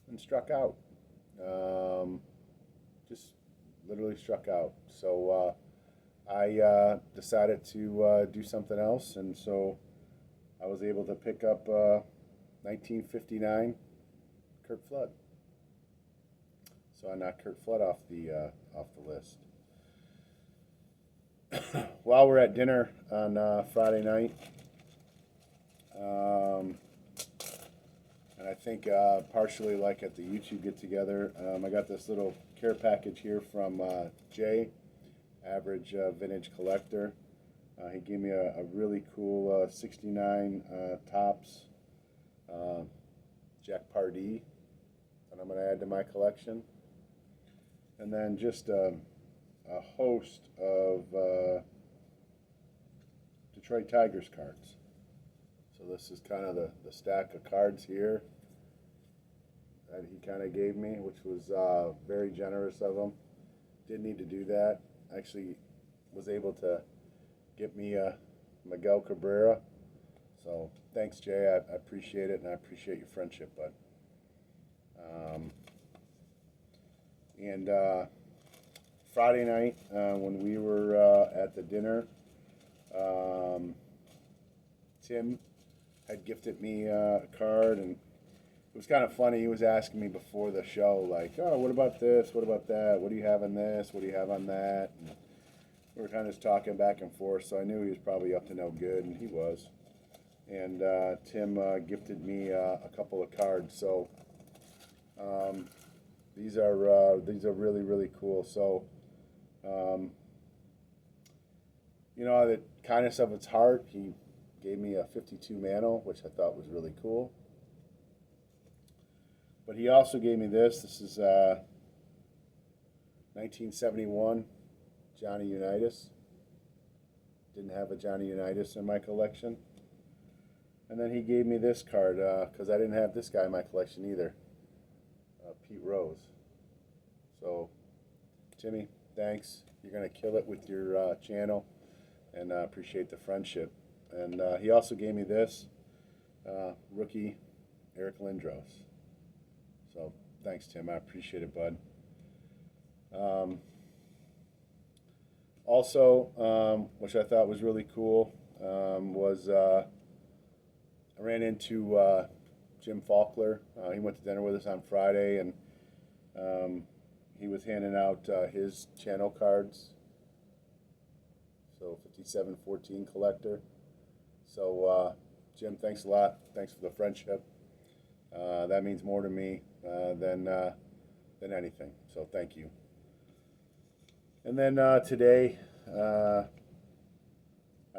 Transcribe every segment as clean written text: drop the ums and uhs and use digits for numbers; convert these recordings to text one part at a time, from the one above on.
and struck out. Um, just literally struck out. So I decided to do something else, and so I was able to pick up 1959 Kurt Flood. So I knocked Kurt Flood off the list. While we're at dinner on Friday night, um, and I think partially like at the YouTube get together, I got this little care package here from Jay, average vintage collector. He gave me a really cool 69 tops uh, Jack Pardee that I'm going to add to my collection. And then just a host of Detroit Tigers cards. So this is kind of the stack of cards here that he kind of gave me, which was very generous of him. Didn't need to do that. Actually was able to get me Miguel Cabrera. So thanks, Jay. I appreciate it, and I appreciate your friendship, bud. And Friday night, when we were at the dinner, um, Tim had gifted me a card, and it was kind of funny. He was asking me before the show, like, "Oh, what about this? What about that? What do you have on this? What do you have on that?" And we were kind of just talking back and forth, so I knew he was probably up to no good, and he was. And Tim gifted me a couple of cards, so um, these are really really cool. So out of the kindness of his heart, he gave me a 52 Mano, which I thought was really cool. But he also gave me this. This is 1971 Johnny Unitas. Didn't have a Johnny Unitas in my collection. And then he gave me this card because I didn't have this guy in my collection either. Pete Rose. So, Timmy, thanks. You're going to kill it with your channel, and I appreciate the friendship. And he also gave me this rookie Eric Lindros. So, thanks, Tim. I appreciate it, bud. Also, which I thought was really cool, was I ran into Jim Faulkner. He went to dinner with us on Friday, and he was handing out his channel cards. So 5714 collector. So Jim, thanks a lot. Thanks for the friendship. That means more to me than anything. So thank you. And then today, I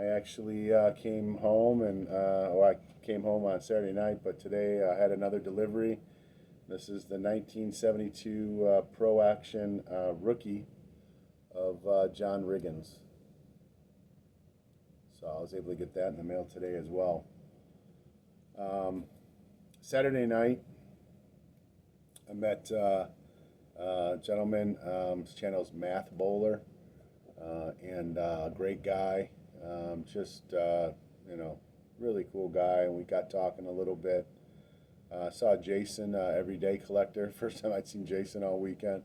actually came home, and I came home on Saturday night, but today I had another delivery. This is the 1972 Pro Action rookie of John Riggins. So I was able to get that in the mail today as well. Saturday night, I met a gentleman. His channel's Math Bowler, and a great guy. Really cool guy, and we got talking a little bit. Saw Jason, everyday collector. First time I'd seen Jason all weekend.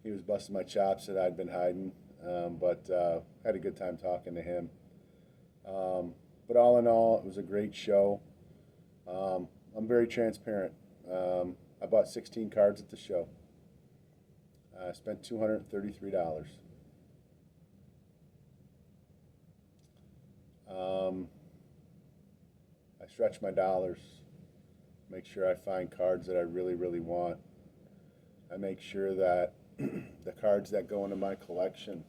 He was busting my chops that I'd been hiding, but had a good time talking to him. But all in all, it was a great show. I'm very transparent. I bought 16 cards at the show. I spent $233. I stretch my dollars, make sure I find cards that I really, really want. I make sure that the cards that go into my collection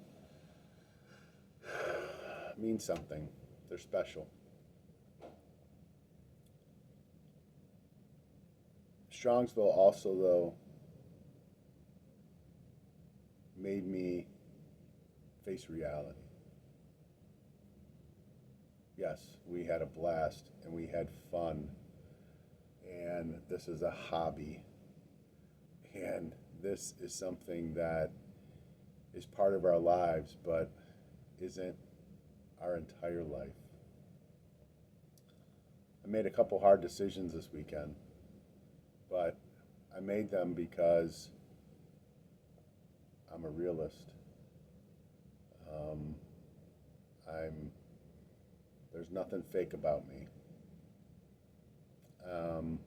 mean something. They're special. Strongsville also, though, made me face reality. Yes, we had a blast and we had fun, and this is a hobby, and this is something that is part of our lives but isn't our entire life. I made a couple hard decisions this weekend, but I I made them because I'm a realist. Um, I'm there's nothing fake about me. Um,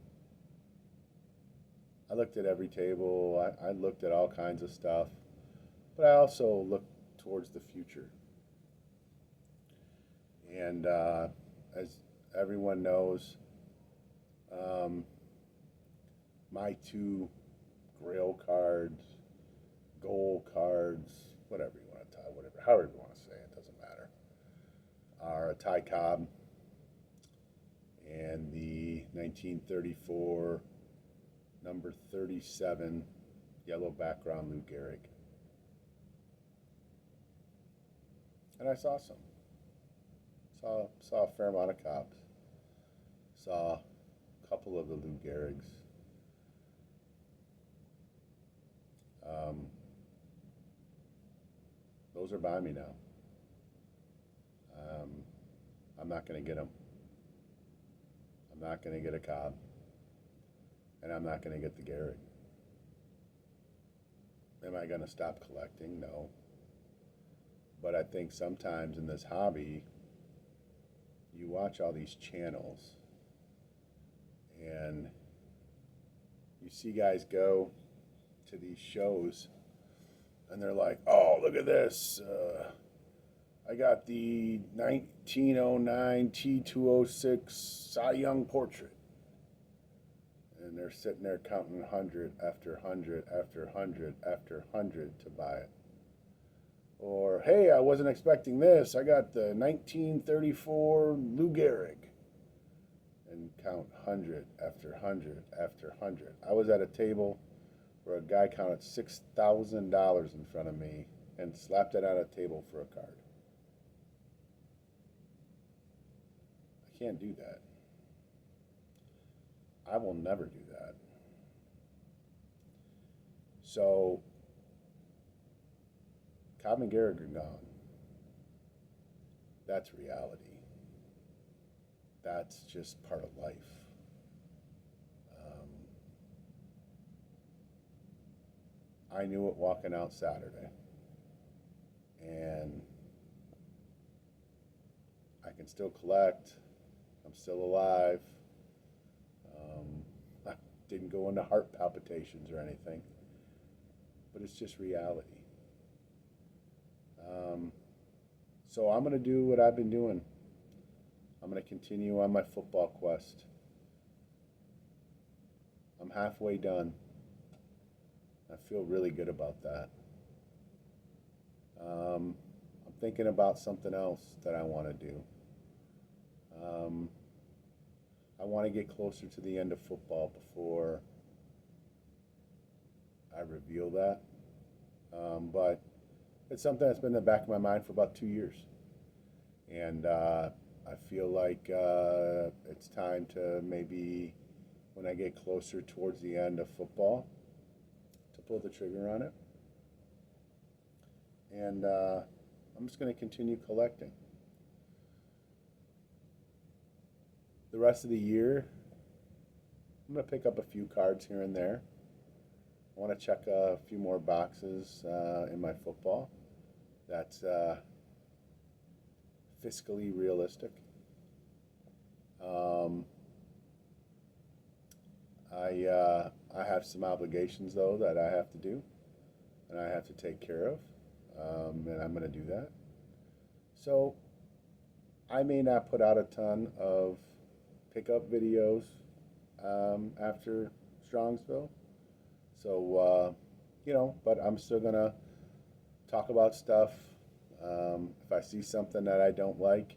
I looked at every table. I looked at all kinds of stuff, but I also looked towards the future. And as everyone knows, um, my two grail cards, goal cards, whatever you want to tie, whatever, however you want to say it, doesn't matter, are a Ty Cobb and the 1934 number 37 yellow background Lou Gehrig. And I saw some. Saw a fair amount of Cobbs. Saw a couple of the Lou Gehrigs. Those are by me now. Um, I'm not going to get them. I'm not going to get a Cobb. And I'm not going to get the Gehrig. Am I going to stop collecting? No. But I think sometimes in this hobby, you watch all these channels and you see guys go to these shows and they're like, oh, look at this. I got the 1909 T206 Cy Young portrait. And they're sitting there counting 100 after 100 after 100 after 100 to buy it. Or, hey, I wasn't expecting this. I got the 1934 Lou Gehrig. And count 100 after 100 after 100. I was at a table where a guy counted $6,000 in front of me and slapped it on a table for a card. I can't do that. I will never do that. So, Cobb and Gehrig are gone. That's reality. That's just part of life. I knew it walking out Saturday. And I can still collect. I'm still alive. I didn't go into heart palpitations or anything. But it's just reality. So I'm going to do what I've been doing. I'm going to continue on my football quest. I'm halfway done. I feel really good about that. I'm thinking about something else that I want to do. I want to get closer to the end of football before I reveal that. But it's something that's been in the back of my mind for about 2 years. And I feel like it's time to maybe, when I get closer towards the end of football, to pull the trigger on it. And I'm just going to continue collecting. The rest of the year, I'm going to pick up a few cards here and there. I want to check a few more boxes in my football. That's fiscally realistic. I have some obligations, though, that I have to do and I have to take care of, and I'm going to do that. So I may not put out a ton of pickup videos after Strongsville. So, but I'm still going to talk about stuff. If I see something that I don't like,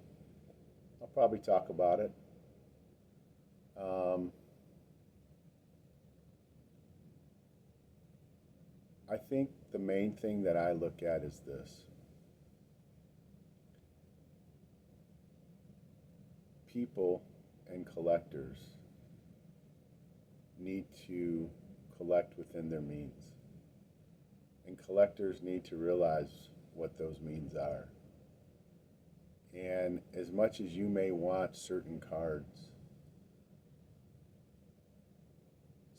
I'll probably talk about it. I think the main thing that I look at is this. People and collectors need to collect within their means. And collectors need to realize what those means are. And as much as you may want certain cards,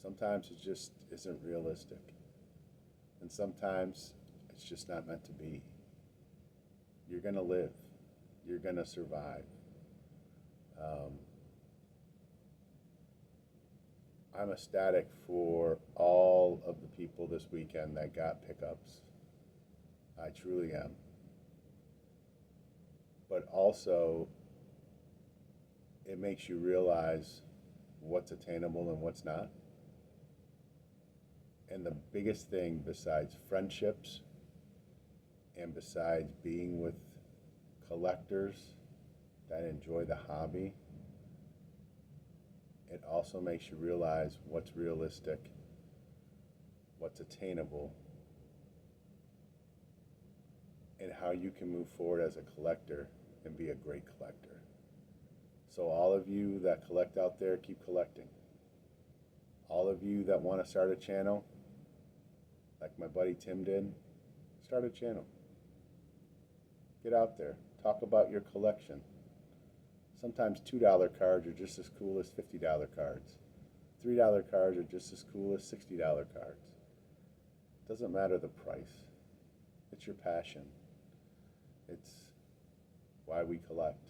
Sometimes it just isn't realistic. And sometimes it's just not meant to be. You're going to live. You're going to survive. Um, I'm ecstatic for all of the people this weekend that got pickups. I truly am. But also, it makes you realize what's attainable and what's not. And the biggest thing besides friendships and besides being with collectors that enjoy the hobby, it also makes you realize what's realistic, what's attainable, and how you can move forward as a collector and be a great collector. So all of you that collect out there, keep collecting. All of you that want to start a channel, like my buddy Tim did, start a channel. Get out there. Talk about your collection. Sometimes $2 cards are just as cool as $50 cards. $3 cards are just as cool as $60 cards. It doesn't matter the price. It's your passion. It's why we collect.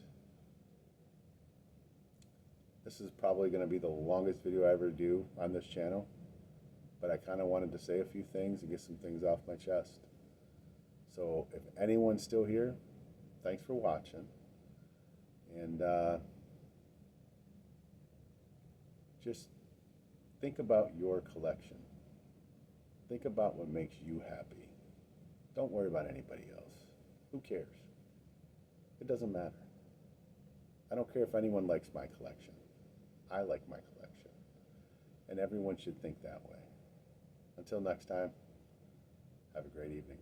This is probably going to be the longest video I ever do on this channel, but I kind of wanted to say a few things and get some things off my chest. So if anyone's still here, thanks for watching. And just think about your collection. Think about what makes you happy. Don't worry about anybody else. Who cares? It doesn't matter. I don't care if anyone likes my collection. I like my collection. And everyone should think that way. Until next time, have a great evening.